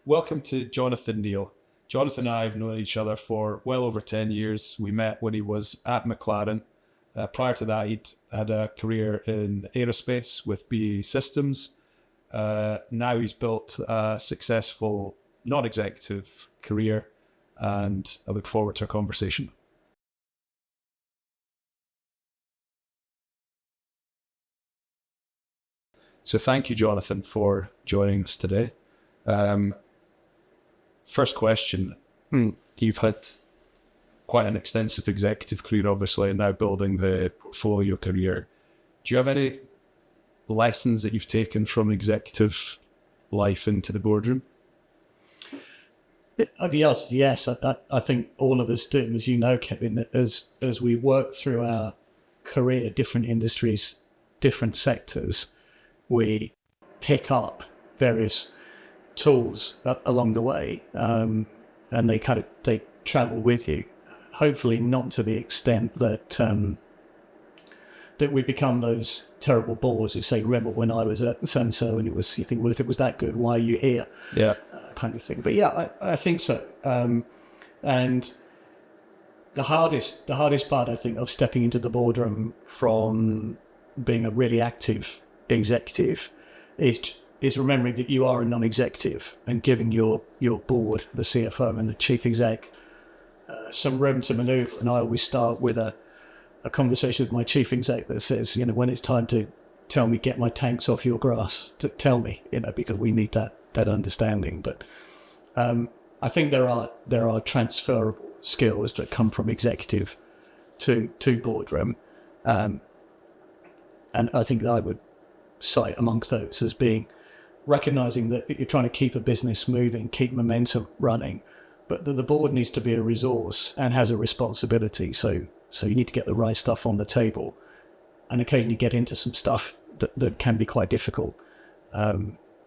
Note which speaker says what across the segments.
Speaker 1: Welcome to Jonathan Neale. Jonathan and I have known each other for well over 10 years. We met when he was at McLaren. Prior to that, he'd had a career in aerospace with BAE Systems. Now he's built a successful non-executive career, and I look forward to our conversation. So thank you, Jonathan, for joining us today. First question. You've had quite an extensive executive career, obviously, and now building the portfolio career. Do you have any lessons that you've taken from executive life into the boardroom?
Speaker 2: The answer is yes. I think all of us do, as you know, Kevin, as we work through our career, different industries, different sectors, we pick up various tools along the way, and they travel with you. Hopefully, not to the extent that we become those terrible bores who say, "Remember when I was at so and so?" And you think, "Well, if it was that good, why are you here?"
Speaker 1: Yeah,
Speaker 2: kind of thing. But yeah, I think so. And the hardest part, I think, of stepping into the boardroom from being a really active executive is remembering that you are a non-executive and giving your board, the CFO and the chief exec, some room to maneuver. And I always start with a conversation with my chief exec that says, when it's time to tell me, get my tanks off your grass, to tell me, because we need that understanding. But I think there are transferable skills that come from executive to boardroom. And I think that I would cite amongst those as being recognizing that you're trying to keep a business moving, keep momentum running, but that the board needs to be a resource and has a responsibility. So you need to get the right stuff on the table and occasionally get into some stuff that can be quite difficult.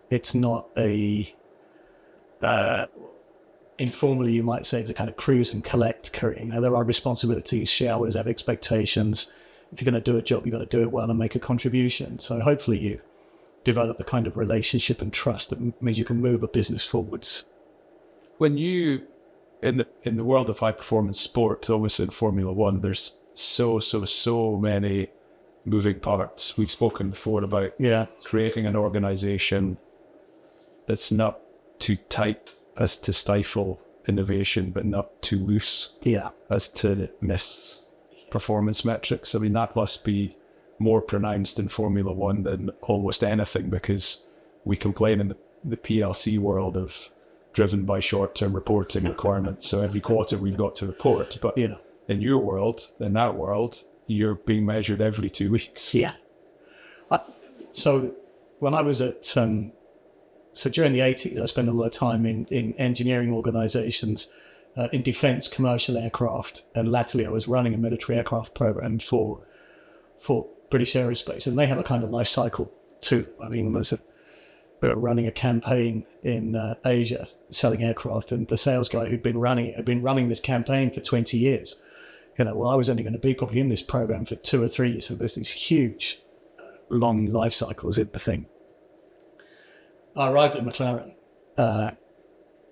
Speaker 2: It's not informally, you might say, it's a kind of cruise and collect career. There are responsibilities, shareholders have expectations. If you're going to do a job, you've got to do it well and make a contribution. So hopefully you develop the kind of relationship and trust that means you can move a business forwards.
Speaker 1: When you, in the world of high performance sport, obviously in Formula One, there's so many moving parts. We've spoken before about creating an organization that's not too tight as to stifle innovation, but not too loose as to miss performance metrics. I mean, that must be more pronounced in Formula One than almost anything, because we complain in the PLC world of driven by short-term reporting requirements. So every quarter we've got to report. But in your world, in that world, you're being measured every 2 weeks.
Speaker 2: Yeah. So when I was at, so during the 80s, I spent a lot of time in engineering organizations, in defense, commercial aircraft, and latterly I was running a military aircraft program for British Aerospace, and they have a kind of life cycle too. I mean, we were running a campaign in Asia, selling aircraft, and the sales guy who'd been running this campaign for 20 years. I was only going to be probably in this program for 2 or 3 years, so there's these huge, long life cycles in the thing. I arrived at McLaren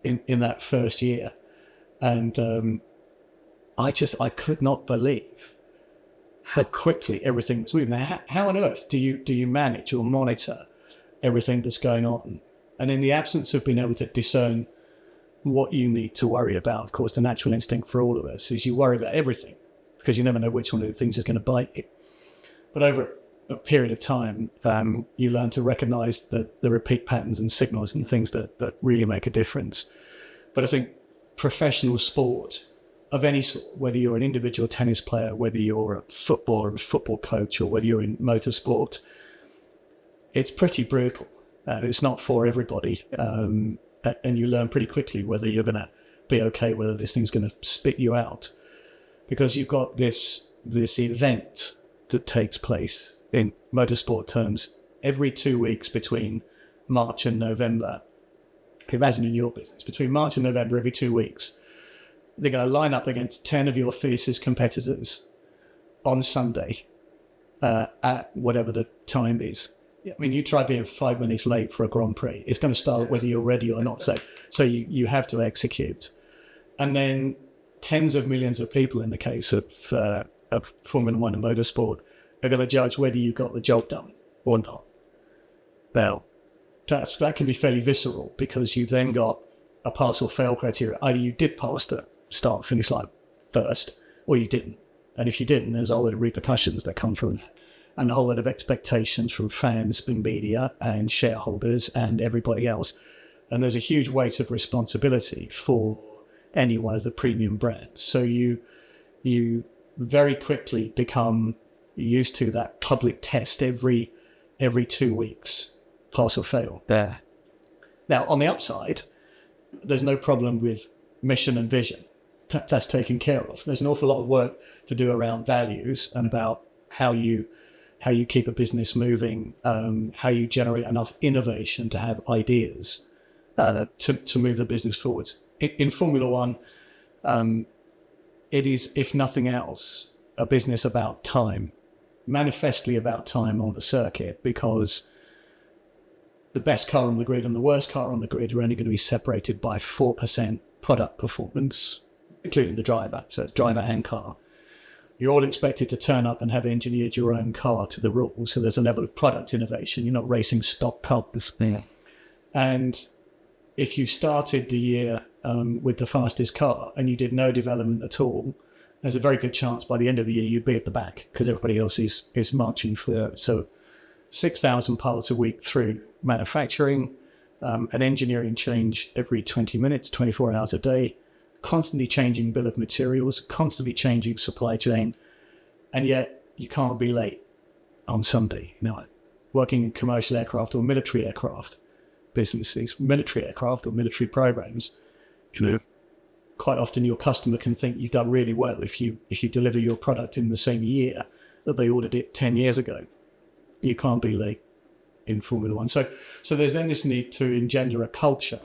Speaker 2: in that first year, and I could not believe how quickly everything was moving. How on earth do you manage or monitor everything that's going on? And in the absence of being able to discern what you need to worry about, of course, the natural instinct for all of us is you worry about everything because you never know which one of the things is going to bite you. But over a period of time, you learn to recognize the repeat patterns and signals and things that really make a difference. But I think professional sport of any sort, whether you're an individual tennis player, whether you're a footballer, a football coach, or whether you're in motorsport, it's pretty brutal. It's not for everybody. And you learn pretty quickly whether you're going to be okay, whether this thing's going to spit you out. Because you've got this event that takes place in motorsport terms every 2 weeks between March and November. Imagine in your business, between March and November, every 2 weeks, they're going to line up against 10 of your fiercest competitors on Sunday at whatever the time is. I mean, you try being 5 minutes late for a Grand Prix. It's going to start whether you're ready or not. So you have to execute. And then tens of millions of people in the case of Formula One and motorsport are going to judge whether you got the job done or not. Now, that can be fairly visceral because you've then got a pass or fail criteria. Either you did pass the start finish line first or you didn't. And if you didn't, there's a whole lot of repercussions that come from that. And a whole lot of expectations from fans and media and shareholders and everybody else. And there's a huge weight of responsibility for any one of the premium brands. So you very quickly become used to that public test every 2 weeks, pass or fail.
Speaker 1: There.
Speaker 2: Now, on the upside, there's no problem with mission and vision. That's taken care of. There's an awful lot of work to do around values and about how you keep a business moving, how you generate enough innovation to have ideas to move the business forwards. In Formula One, it is, if nothing else, a business about time, manifestly about time on the circuit, because the best car on the grid and the worst car on the grid are only going to be separated by 4% product performance, including the driver, so it's driver and car. You're all expected to turn up and have engineered your own car to the rules, so there's a level of product innovation. You're not racing stock cars.
Speaker 1: Yeah.
Speaker 2: And if you started the year with the fastest car and you did no development at all, there's a very good chance by the end of the year you'd be at the back because everybody else is marching forward. So 6,000 parts a week through manufacturing, an engineering change every 20 minutes, 24 hours a day, constantly changing bill of materials, constantly changing supply chain, and yet you can't be late on Sunday. Now, working in commercial aircraft or military aircraft businesses, military aircraft or military programs, quite often your customer can think you've done really well if you deliver your product in the same year that they ordered it 10 years ago. You can't be late in Formula One. So there's then this need to engender a culture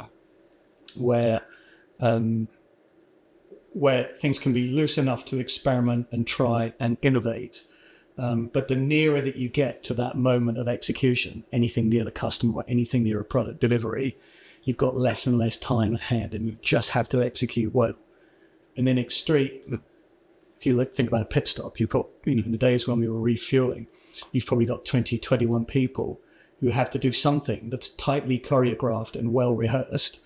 Speaker 2: where things can be loose enough to experiment and try and innovate. But the nearer that you get to that moment of execution, anything near the customer or anything near a product delivery, you've got less and less time at hand and you just have to execute well. And then extreme, if you think about a pit stop, you've got, in the days when we were refueling, you've probably got 20, 21 people who have to do something that's tightly choreographed and well rehearsed,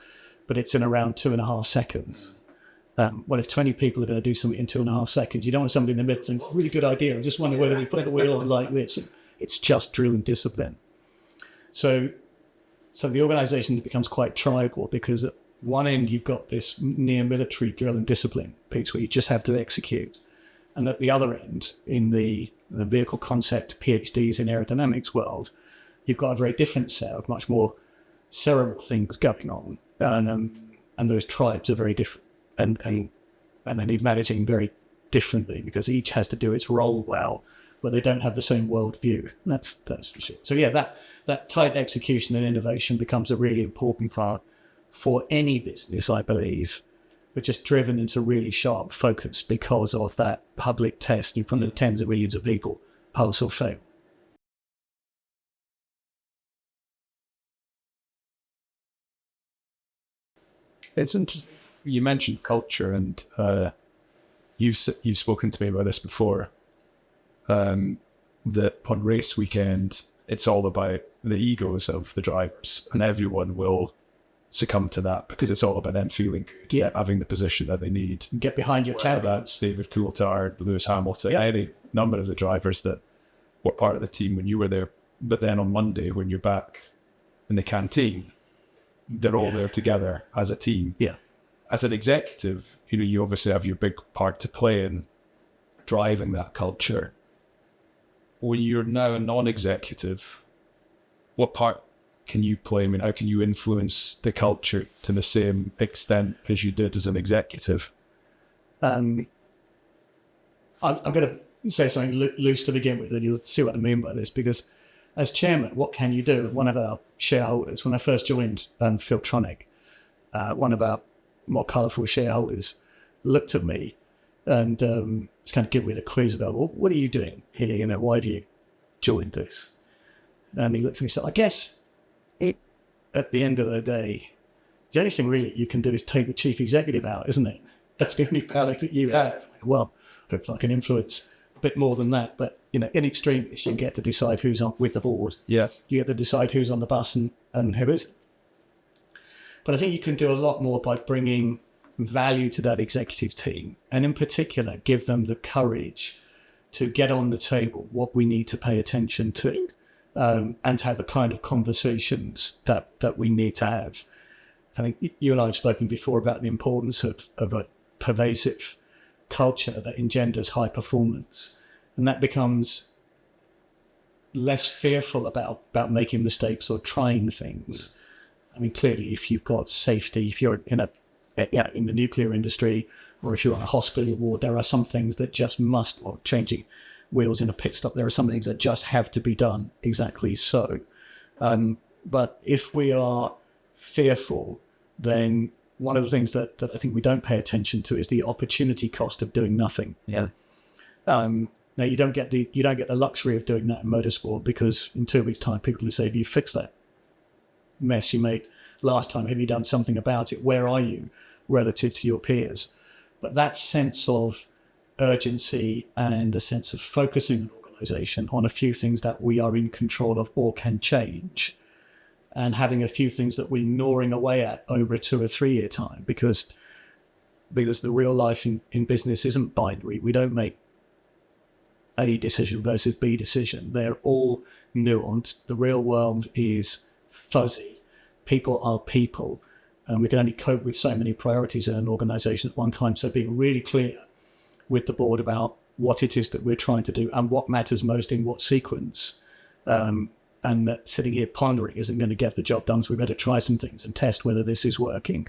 Speaker 2: but it's in around 2.5 seconds. Well, if 20 people are going to do something in 2.5 seconds, you don't want somebody in the middle saying, really good idea, I just wonder whether we put the wheel on like this. It's just drill and discipline. So the organisation becomes quite tribal because at one end you've got this near military drill and discipline piece where you just have to execute. And at the other end, in the vehicle concept PhDs in aerodynamics world, you've got a very different set of much more cerebral things going on. And those tribes are very different. And they need managing very differently because each has to do its role well, but they don't have the same worldview. That's for sure. So yeah, that tight execution and innovation becomes a really important part for any business, I believe, but just driven into really sharp focus because of that public test in front of tens of millions of people, pass or fail.
Speaker 1: It's interesting. You mentioned culture, and you've spoken to me about this before. That on race weekend, it's all about the egos of the drivers, and everyone will succumb to that because it's all about them feeling good, having the position that they need.
Speaker 2: Get behind your champion.
Speaker 1: That's David Coulthard, Lewis Hamilton, any number of the drivers that were part of the team when you were there. But then on Monday, when you're back in the canteen, they're all there together as a team.
Speaker 2: Yeah.
Speaker 1: As an executive, you obviously have your big part to play in driving that culture. When you're now a non-executive, what part can you play? I mean, how can you influence the culture to the same extent as you did as an executive?
Speaker 2: I'm going to say something loose to begin with, and you'll see what I mean by this, because as chairman, what can you do? One of our shareholders, when I first joined Filtronic, one of our more colourful shareholders looked at me and was kind of giving me the quiz about, well, what are you doing here? Why do you join this? And he looked at me and said, I guess at the end of the day, the only thing really you can do is take the chief executive out, isn't it? That's the only power that you have. Well, I can influence a bit more than that, but in extremis, you get to decide who's on with the board.
Speaker 1: Yes.
Speaker 2: You get to decide who's on the bus and who isn't. But I think you can do a lot more by bringing value to that executive team, and in particular, give them the courage to get on the table what we need to pay attention to, and have the kind of conversations that we need to have. I think you and I have spoken before about the importance of a pervasive culture that engenders high performance, and that becomes less fearful about making mistakes or trying things. I mean, clearly, if you've got safety, if you're in the nuclear industry, or if you're on a hospital ward, there are some things that just must, or changing wheels in a pit stop, there are some things that just have to be done exactly so. But if we are fearful, then one of the things that I think we don't pay attention to is the opportunity cost of doing nothing.
Speaker 1: Yeah.
Speaker 2: Now you don't get the luxury of doing that in motorsport, because in 2 weeks' time, people will say, "Have you fixed that mess you made last time? Have you done something about it? Where are you relative to your peers?" But that sense of urgency and a sense of focusing an organisation on a few things that we are in control of or can change, and having a few things that we're gnawing away at over a 2 or 3 year time, because the real life in business isn't binary. We don't make A decision versus B decision. They're all nuanced. The real world is fuzzy. People are people, and we can only cope with so many priorities in an organisation at one time. So being really clear with the board about what it is that we're trying to do and what matters most in what sequence, and that sitting here pondering isn't going to get the job done, so we better try some things and test whether this is working.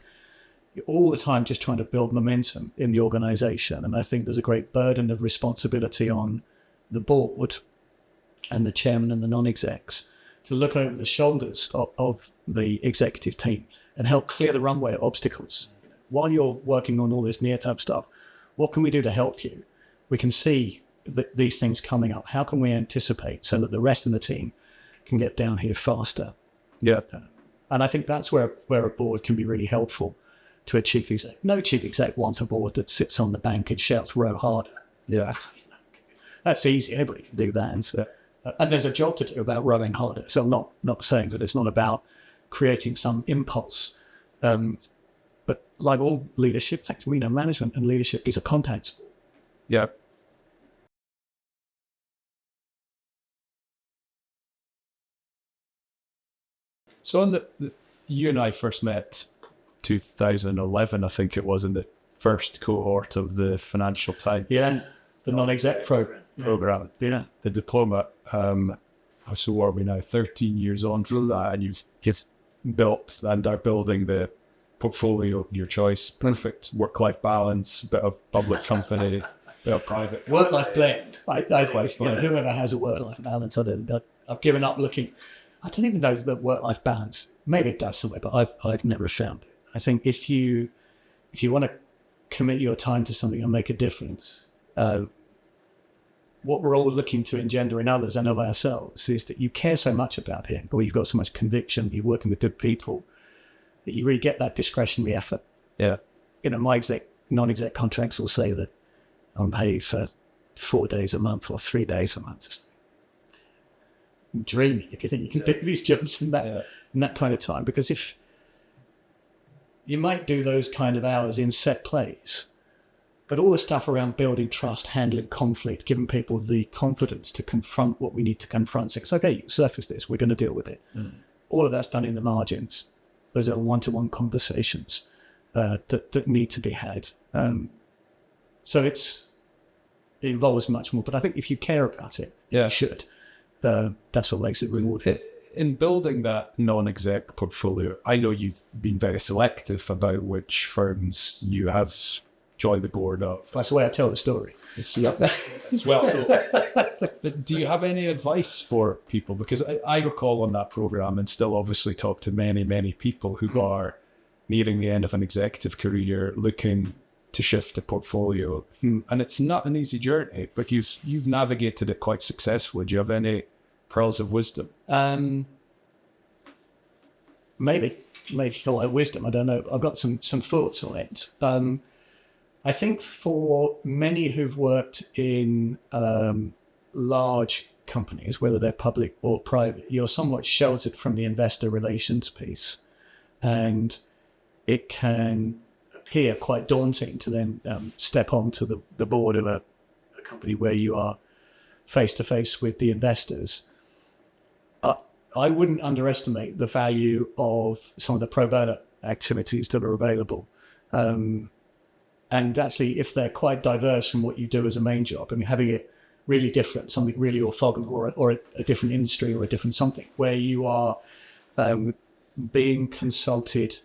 Speaker 2: You're all the time just trying to build momentum in the organisation, and I think there's a great burden of responsibility on the board and the chairman and the non-execs to look over the shoulders of the executive team and help clear the runway of obstacles. While you're working on all this near-term stuff, what can we do to help you? We can see these things coming up. How can we anticipate so that the rest of the team can get down here faster?
Speaker 1: Yeah.
Speaker 2: And I think that's where a board can be really helpful to a chief exec. No chief exec wants a board that sits on the bank and shouts, "Row harder."
Speaker 1: Yeah.
Speaker 2: That's easy. Everybody can do that. And, so, and there's a job to do about rowing harder. So I'm not saying that it's not about creating some impulse. But like all leadership, management and leadership is a contact sport.
Speaker 1: Yeah. So on you and I first met 2011, I think it was, in the first cohort of the Financial Times.
Speaker 2: Yeah, the non-exec program.
Speaker 1: Yeah, the diploma. So what are we now? 13 years on from that, and you've built and are building the portfolio of your choice. Perfect work-life balance, bit of public company, bit of private.
Speaker 2: Work-life blend. Whoever has a work-life balance, I've given up looking. I don't even know the work-life balance. Maybe it does somewhere, but I've never found it. I think if you want to commit your time to something and make a difference, what we're all looking to engender in others and of ourselves is that you care so much about it, or you've got so much conviction, you're working with good people, that you really get that discretionary effort.
Speaker 1: Yeah.
Speaker 2: My non-exec contracts will say that I'm paid for 4 days a month or 3 days a month. I'm dreaming if you think you can do these jobs in that kind of time, because if you might do those kind of hours in set plays, but all the stuff around building trust, handling conflict, giving people the confidence to confront what we need to confront. So it's okay, you surface this, we're going to deal with it. All of that's done in the margins. Those are one-to-one conversations that need to be had. So it involves much more. But I think if you care about it, you should. That's what makes it rewarding.
Speaker 1: In building that non-exec portfolio, I know you've been very selective about which firms you have joined the board of.
Speaker 2: That's the way I tell the story.
Speaker 1: It's well told. But do you have any advice for people? Because I recall on that program, and still obviously talk to many, many people who are nearing the end of an executive career, looking to shift a portfolio. And it's not an easy journey, but you've navigated it quite successfully. Do you have any pearls of wisdom?
Speaker 2: Maybe not like wisdom. I don't know. I've got some thoughts on it. I think for many who've worked in large companies, whether they're public or private, you're somewhat sheltered from the investor relations piece, and it can appear quite daunting to then step onto the board of a company where you are face to face with the investors. I wouldn't underestimate the value of some of the pro bono activities that are available. And actually, if they're quite diverse from what you do as a main job, I mean, having it really different, something really orthogonal, or a different industry or a different something, where you are being consulted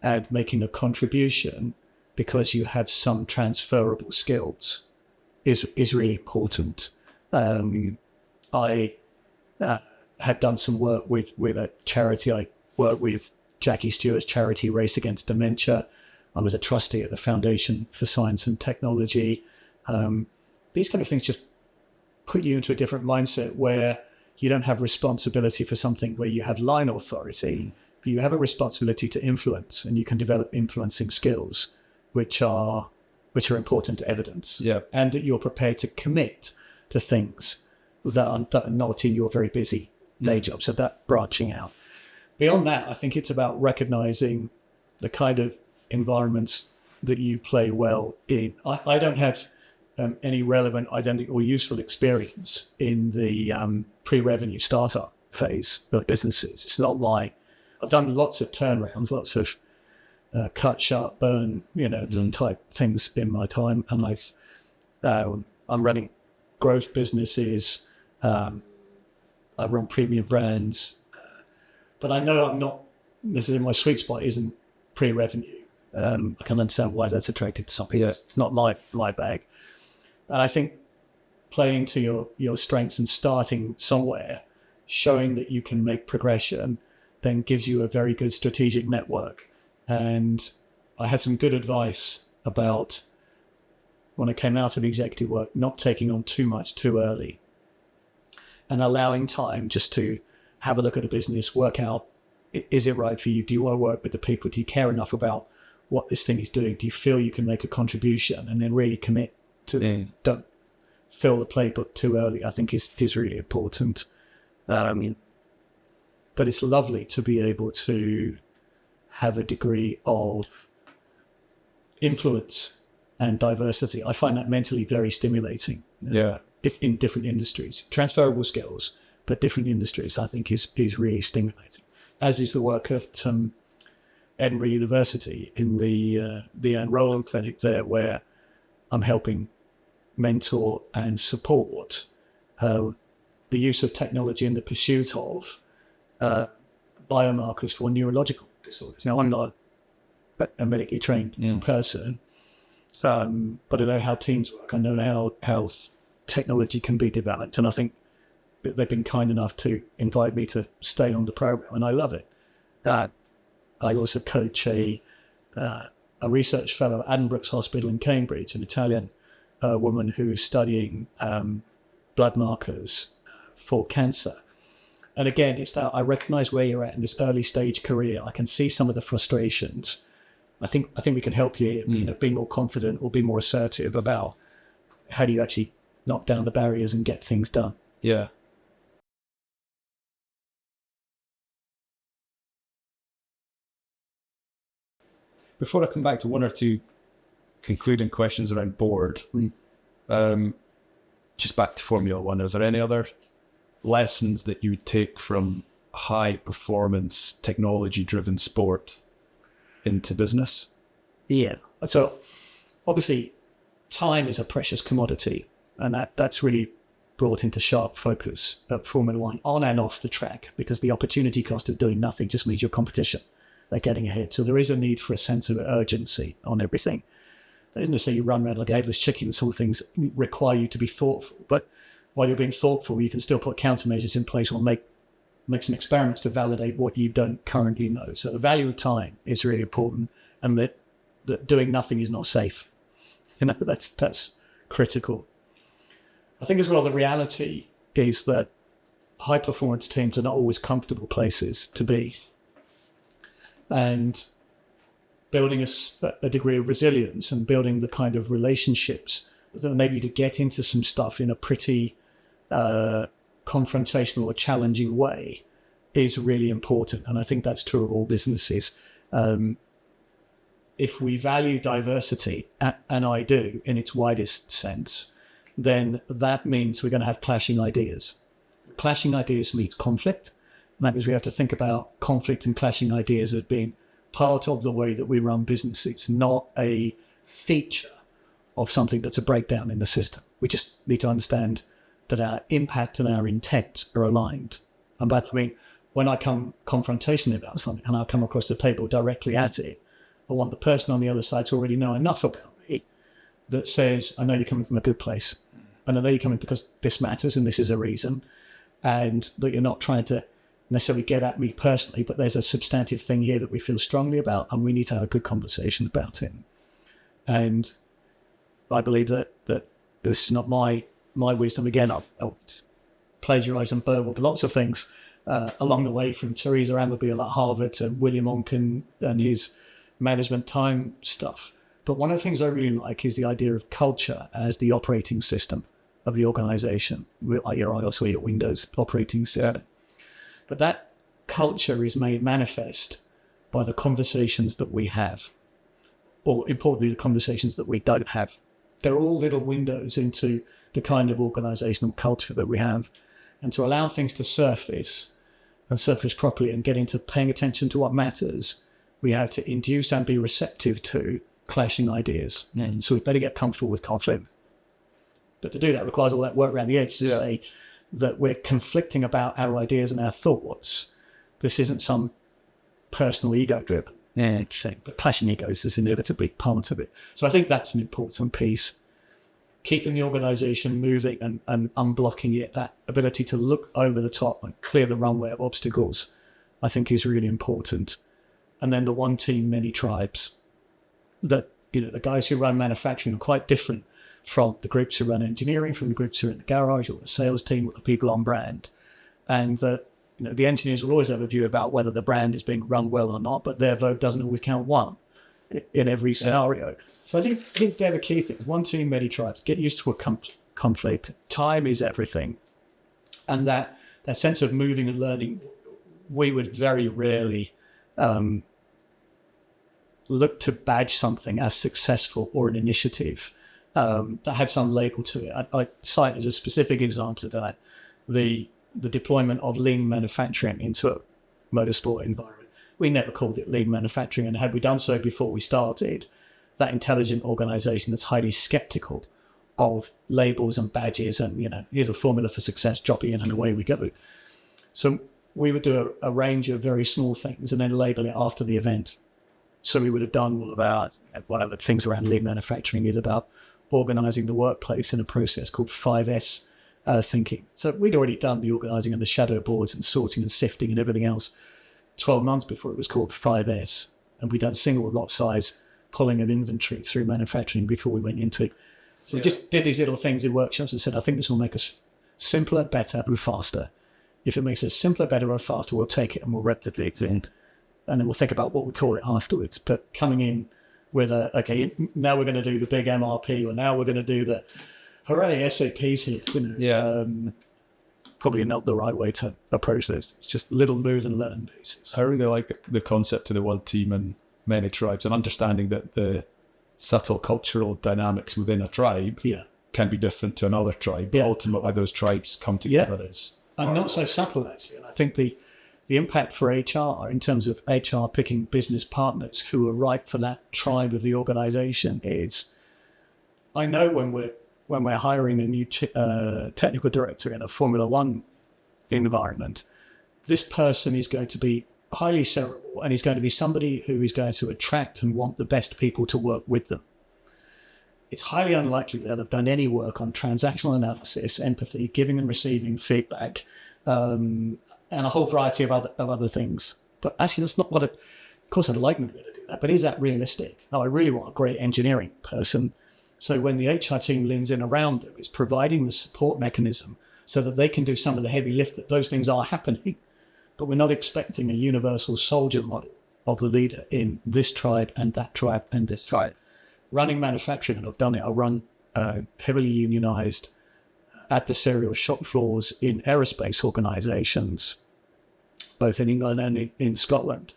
Speaker 2: and making a contribution because you have some transferable skills is really important. I had done some work with a charity. I worked with Jackie Stewart's charity Race Against Dementia. I was a trustee at the Foundation for Science and Technology. These kind of things just put you into a different mindset where you don't have responsibility for something where you have line authority, but you have a responsibility to influence, and you can develop influencing skills, which are important to evidence.
Speaker 1: Yeah.
Speaker 2: And that you're prepared to commit to things that are not in your very busy day job. So that branching out. Beyond that, I think it's about recognizing the kind of environments that you play well in. I don't have any relevant, identity or useful experience in the pre-revenue startup phase of businesses. It's not like I've done lots of turnarounds, lots of cut, sharp, burn, type things in my time. And I'm running growth businesses. I run premium brands, but I know I'm not necessarily, my sweet spot isn't pre-revenue. I can understand why that's attractive to some people. It's not my bag. And I think playing to your strengths and starting somewhere, showing that you can make progression, then gives you a very good strategic network. And I had some good advice about, when I came out of executive work, not taking on too much too early and allowing time just to have a look at a business, work out, is it right for you? Do you want to work with the people? Do you care enough about what this thing is doing? Do you feel you can make a contribution? And then really commit to don't fill the playbook too early, I think is really important. But it's lovely to be able to have a degree of influence and diversity. I find that mentally very stimulating.
Speaker 1: Yeah.
Speaker 2: In different industries, transferable skills, but different industries, I think is really stimulating. As is the work at Edinburgh University in the enrollment clinic there, where I'm helping mentor and support the use of technology in the pursuit of biomarkers for neurological disorders. Now, I'm not a medically trained person, but I know how teams work. I know how technology can be developed, and I think that they've been kind enough to invite me to stay on the program, and I love it. I also coach a research fellow at Addenbrooke's Hospital in Cambridge, an Italian woman who is studying blood markers for cancer. And again, it's that I recognize where you're at in this early stage career. I can see some of the frustrations. I think we can help you, be more confident or be more assertive about how do you actually knock down the barriers and get things done.
Speaker 1: Yeah. Before I come back to one or two concluding questions around board, just back to Formula One, are there any other lessons that you would take from high performance technology driven sport into business?
Speaker 2: Yeah. So obviously time is a precious commodity, and that's really brought into sharp focus at Formula One on and off the track, because the opportunity cost of doing nothing just means your competition, they're getting ahead. So there is a need for a sense of urgency on everything. That isn't to say you run around like a headless chicken. Some things require you to be thoughtful, but while you're being thoughtful, you can still put countermeasures in place or make some experiments to validate what you don't currently know. So the value of time is really important, and that doing nothing is not safe. That's critical. I think as well, the reality is that high performance teams are not always comfortable places to be. And building a degree of resilience and building the kind of relationships that enable you to get into some stuff in a pretty confrontational or challenging way is really important. And I think that's true of all businesses. If we value diversity, and I do in its widest sense, then that means we're going to have clashing ideas. Clashing ideas means conflict. And that means we have to think about conflict and clashing ideas as being part of the way that we run businesses, not a feature of something that's a breakdown in the system. We just need to understand that our impact and our intent are aligned. And by that I mean, when I come confrontational about something and I come across the table directly at it, I want the person on the other side to already know enough about me that says, I know you're coming from a good place. And I know you're coming because this matters and this is a reason. And that you're not trying to necessarily get at me personally, but there's a substantive thing here that we feel strongly about and we need to have a good conversation about it. And I believe that this is not my wisdom. Again, I'll plagiarise and burble lots of things along the way, from Teresa Amberbiel at Harvard to William Onken and his management time stuff. But one of the things I really like is the idea of culture as the operating system of the organization. You're also your Windows operating system. But that culture is made manifest by the conversations that we have, or importantly, the conversations that we don't have. They're all little windows into the kind of organizational culture that we have. And to allow things to surface and surface properly and get into paying attention to what matters, we have to induce and be receptive to clashing ideas. So we better get comfortable with conflict. But to do that requires all that work around the edge to say that we're conflicting about our ideas and our thoughts. This isn't some personal ego-driven thing, but clashing egos is inevitably part of it. So I think that's an important piece. Keeping the organisation moving and unblocking it, that ability to look over the top and clear the runway of obstacles, I think is really important. And then the one team, many tribes. That, the guys who run manufacturing are quite different from the groups who run engineering, from the groups who are in the garage, or the sales team, or the people on brand. And that, the engineers will always have a view about whether the brand is being run well or not, but their vote doesn't always count one in every scenario. So I think they're the key things. One team, many tribes. Get used to a conflict. Time is everything. And that sense of moving and learning, we would very rarely look to badge something as successful or an initiative that had some label to it. I cite as a specific example of that the deployment of lean manufacturing into a motorsport environment. We never called it lean manufacturing, and had we done so before we started, that intelligent organization that's highly skeptical of labels and badges and, here's a formula for success, drop it in and away we go. So we would do a range of very small things and then label it after the event. So we would have done all about one of the things around lean manufacturing is about organizing the workplace in a process called 5S thinking. So we'd already done the organizing and the shadow boards and sorting and sifting and everything else 12 months before it was called 5S. And we'd done single lot size pulling of inventory through manufacturing before we went into. So we just did these little things in workshops and said, I think this will make us simpler, better, and faster. If it makes us simpler, better, or faster, we'll take it and we'll replicate it. And then we'll think about what we call it afterwards. But coming in with okay, now we're going to do the big MRP, or now we're going to do the, hooray, SAP's here. Probably not the right way to approach this. It's just little move and learn basis.
Speaker 1: I really like the concept of the one team and many tribes, and understanding that the subtle cultural dynamics within a tribe can be different to another tribe. But ultimately, those tribes come together.
Speaker 2: And not so subtle, actually. And I think the impact for HR in terms of HR picking business partners who are right for that tribe of the organization is, I know when we're hiring a new technical director in a Formula One environment, this person is going to be highly cerebral and he's going to be somebody who is going to attract and want the best people to work with them. It's highly unlikely that they've done any work on transactional analysis, empathy, giving and receiving feedback, and a whole variety of other things. But actually, that's not what of course, I'd like them to do that, but is that realistic? No, I really want a great engineering person. So when the HR team leans in around them, it's providing the support mechanism so that they can do some of the heavy lift, that those things are happening. But we're not expecting a universal soldier model of the leader in this tribe and that tribe and this tribe. Running manufacturing, and I've done it, I run heavily unionized adversarial shop floors in aerospace organizations, both in England and in Scotland.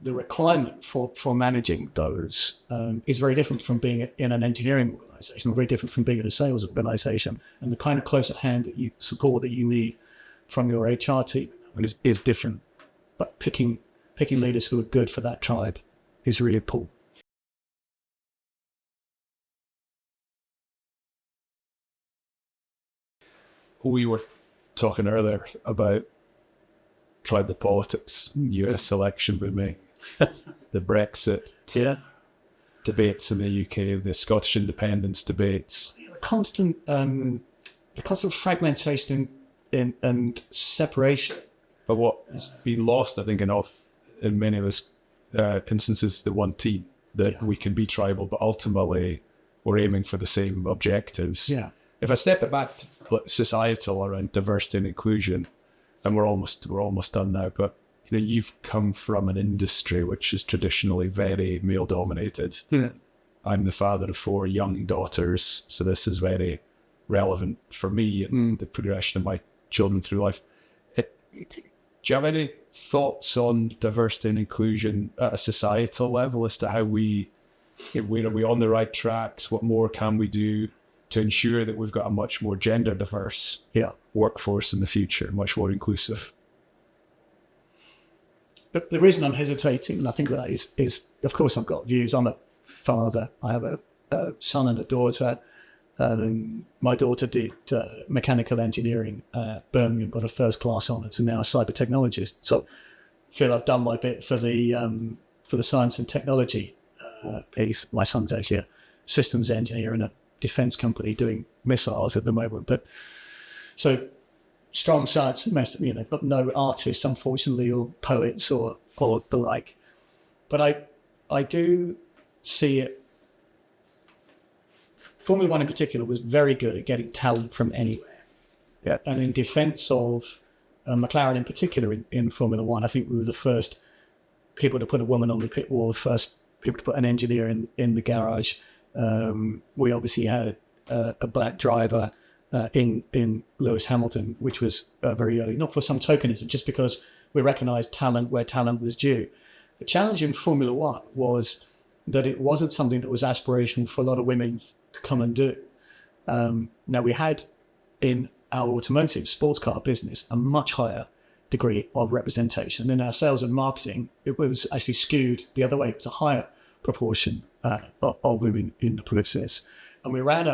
Speaker 2: The requirement for managing those is very different from being in an engineering organization, or very different from being in a sales organization. And the kind of close at hand that you support that you need from your HR team is different. But picking leaders who are good for that tribe is really important.
Speaker 1: We were talking earlier about tribal politics, US election booming, the Brexit debates in the UK, the Scottish independence debates.
Speaker 2: Constant, because of fragmentation and separation.
Speaker 1: But what has been lost, I think, in many of those instances, the one team, that we can be tribal, but ultimately we're aiming for the same objectives.
Speaker 2: Yeah.
Speaker 1: If I step it back to societal around diversity and inclusion, and we're almost done now, but you've come from an industry which is traditionally very male dominated.
Speaker 2: Yeah.
Speaker 1: I'm the father of 4 young daughters, so this is very relevant for me and the progression of my children through life. Do you have any thoughts on diversity and inclusion at a societal level as to how are we on the right tracks? What more can we do to ensure that we've got a much more gender diverse workforce in the future, much more inclusive?
Speaker 2: The reason I'm hesitating, and I think that is of course I've got views. I'm a father. I have a son and a daughter. My daughter did mechanical engineering at Birmingham, got a first class honours, and now a cyber technologist. So I feel I've done my bit for the science and technology piece. My son's actually a systems engineer in a defence company doing missiles at the moment. But so strong science semester, they've got no artists, unfortunately, or poets or the like. But I do see it. Formula One in particular was very good at getting talent from anywhere. Yeah. And in defence of McLaren in particular in Formula One, I think we were the first people to put a woman on the pit wall, the first people to put an engineer in the garage. We obviously had a black driver in Lewis Hamilton, which was very early, not for some tokenism, just because we recognised talent where talent was due. The challenge in Formula One was that it wasn't something that was aspirational for a lot of women to come and do. Now, we had in our automotive sports car business a much higher degree of representation. In our sales and marketing, it was actually skewed the other way. It was a higher proportion of women in the process. And we ran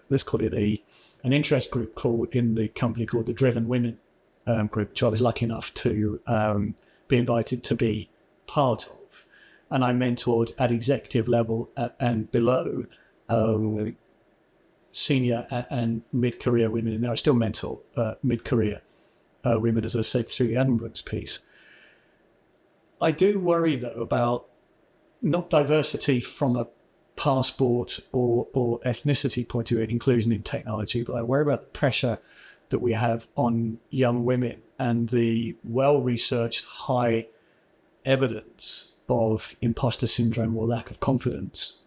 Speaker 2: let's call it an interest group in the company called the Driven Women group, which I was lucky enough to be invited to be part of. And I mentored at executive level and below senior and mid-career women. And I still mentor mid-career women, as I said, through the Admiral's piece. I do worry, though, about not diversity from a passport or ethnicity point of view, inclusion in technology, but I worry about the pressure that we have on young women and the well-researched high evidence of imposter syndrome or lack of confidence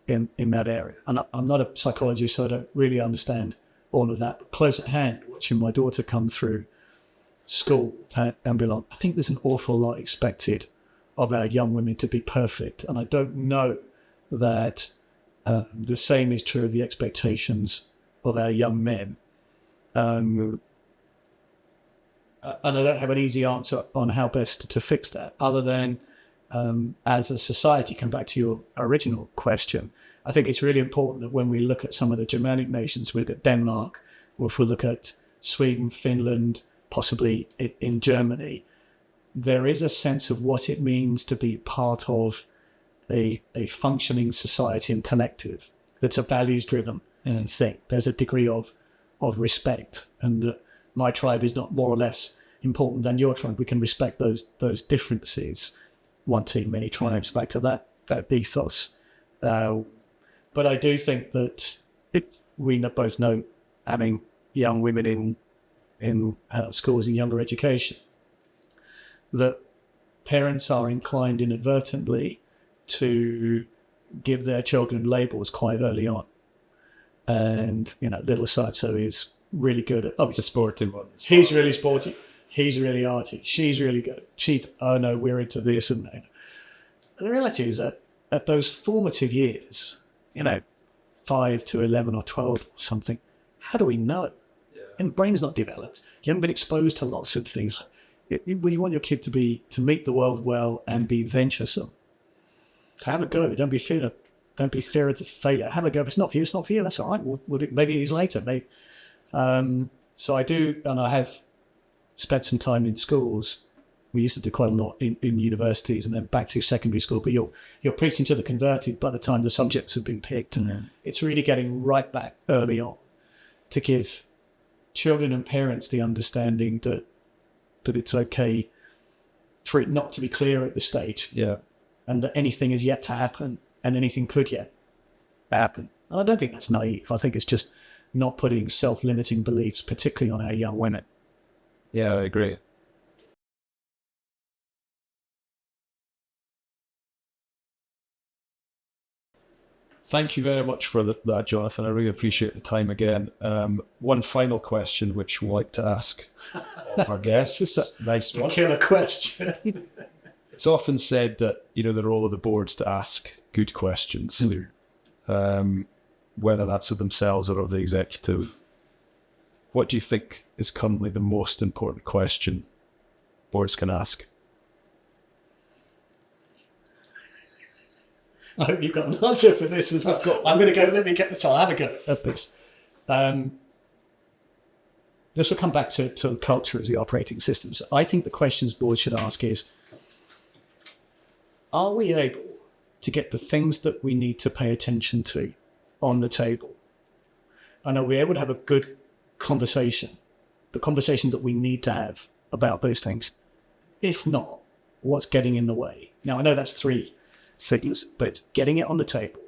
Speaker 2: in that area. And I'm not a psychologist, so I don't really understand all of that. But close at hand, watching my daughter come through school and be like, I think there's an awful lot expected of our young women to be perfect. And I don't know that the same is true of the expectations of our young men. And I don't have an easy answer on how best to fix that, other than as a society, come back to your original question, I think it's really important that when we look at some of the Germanic nations, we look at Denmark, or if we look at Sweden, Finland, possibly in Germany, there is a sense of what it means to be part of a functioning society and collective that's a values-driven thing. There's a degree of respect, and that my tribe is not more or less important than your tribe. We can respect those differences. One team, many tribes, back to that ethos. But I do think that we both know, having young women in schools and younger education, that parents are inclined inadvertently to give their children labels quite early on. And, little so is really good at,
Speaker 1: The sporting ones.
Speaker 2: he's really sporty, he's really arty, she's really good, oh no, we're into this and that. The reality is that at those formative years, 5 to 11 or 12 or something, how do we know? Yeah. And the brain's not developed. You haven't been exposed to lots of things. When you want your kid to meet the world well and be venturesome, have a go. Don't be feared of failure. Have a go. If it's not for you, it's not for you. That's all right. We'll do, maybe it is later. Maybe. So I do, and I have spent some time in schools. We used to do quite a lot in universities and then back through secondary school. But you're preaching to the converted by the time the subjects have been picked. And it's really getting right back early on to give children and parents the understanding that it's okay for it not to be clear at this stage.
Speaker 1: Yeah.
Speaker 2: And that anything is yet to happen and anything could yet happen. And I don't think that's naive. I think it's just not putting self-limiting beliefs, particularly on our young women.
Speaker 1: Yeah, I agree. Thank you very much for that, Jonathan. I really appreciate the time again. One final question, which we like to ask of our guests. Nice one.
Speaker 2: Killer question.
Speaker 1: It's often said that, the role of the board's to ask good questions, whether that's of themselves or of the executive. What do you think is currently the most important question boards can ask?
Speaker 2: I hope you've got an answer for this as well. I'm going to go, let me get the time. Have a go at this. This will come back to culture as the operating system. So I think the questions boards should ask is, are we able to get the things that we need to pay attention to on the table? And are we able to have a good conversation, the conversation that we need to have about those things? If not, what's getting in the way? Now, I know that's 3 things, but getting it on the table.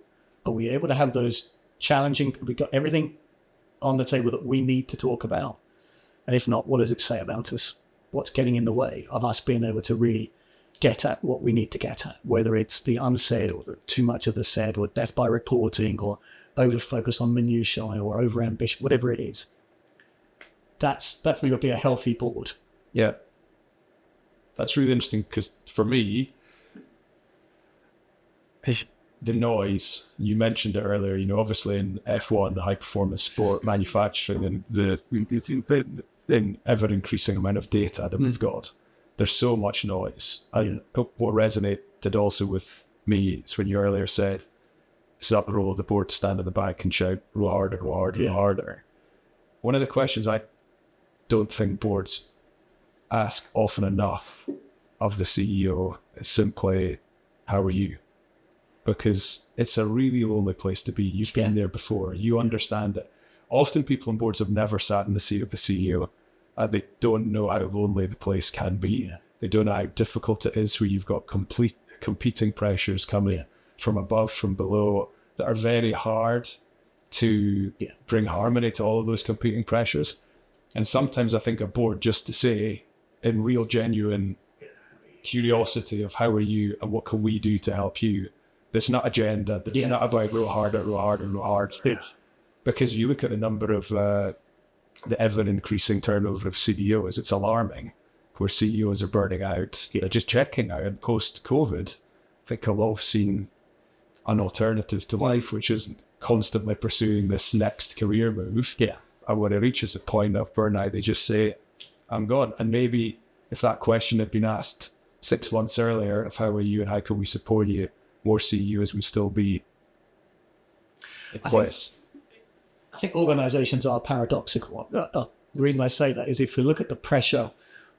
Speaker 2: Are we able to have those challenging, we've got everything on the table that we need to talk about? And if not, what does it say about us? What's getting in the way of us being able to really get at what we need to get at, whether it's the unsaid or too much of the said, or death by reporting, or over focus on minutiae, or over ambition, whatever it is. That for me would be a healthy board.
Speaker 1: Yeah. That's really interesting because for me, the noise, you mentioned it earlier, obviously in F1, the high performance sport, manufacturing, and the ever increasing amount of data that we've got, there's so much noise. And what resonated also with me is when you earlier said, it's not the role of the board to stand in the back and shout, row harder, row harder, row harder. One of the questions I don't think boards ask often enough of the CEO is simply, how are you? Because it's a really lonely place to be. You've been there before. You understand it. Often people on boards have never sat in the seat of the CEO, and they don't know how lonely the place can be. Yeah. They don't know how difficult it is where you've got competing pressures coming from above, from below, that are very hard to bring harmony to all of those competing pressures. And sometimes I think a board, just to say, in real genuine curiosity of how are you and what can we do to help you, that's not agenda, that's not about row harder, row harder, row harder. Because you look at the number of the ever-increasing turnover of CEOs, it's alarming, where CEOs are burning out. They're just checking out. And post-COVID, I think a lot have seen an alternative to life, which is constantly pursuing this next career move. Yeah. And when it reaches a point of burnout, they just say, I'm gone. And maybe if that question had been asked 6 months earlier of how are you and how can we support you, more CEOs would still be in place.
Speaker 2: I think organisations are paradoxical. The reason I say that is if you look at the pressure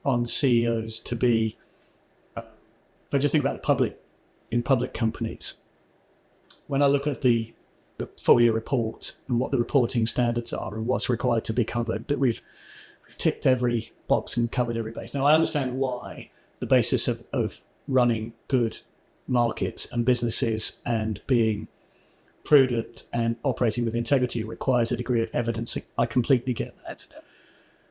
Speaker 2: on CEOs to be, but just think about public companies. When I look at the full year report and what the reporting standards are and what's required to be covered, that we've ticked every box and covered every base. Now I understand why the basis of running good markets and businesses and being prudent and operating with integrity requires a degree of evidence. I completely get that.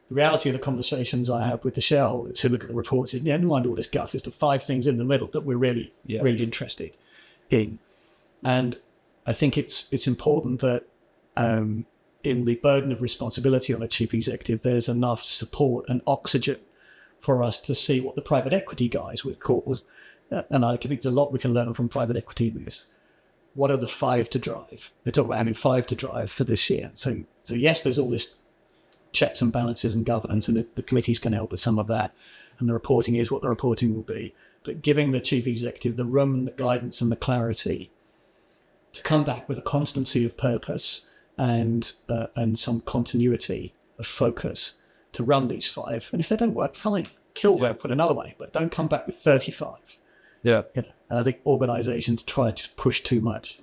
Speaker 2: The reality of the conversations I have with the shareholders who look at the reports is, never mind all this guff, is the 5 things in the middle that we're really interested in. And I think it's important that in the burden of responsibility on a chief executive, there's enough support and oxygen for us to see what the private equity guys would call, and I think there's a lot we can learn from private equity in this. What are the 5 to drive? They talk about having 5 to drive for this year. So yes, there's all this checks and balances and governance, and the committees can help with some of that. And the reporting is what the reporting will be. But giving the chief executive the room and the guidance and the clarity to come back with a constancy of purpose and some continuity of focus to run these 5. And if they don't work, fine, kill them, put another way, but don't come back with 35.
Speaker 1: Yeah.
Speaker 2: And I think organizations try to push too much,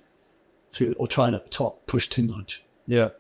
Speaker 2: or try at the top, push too much.
Speaker 1: Yeah.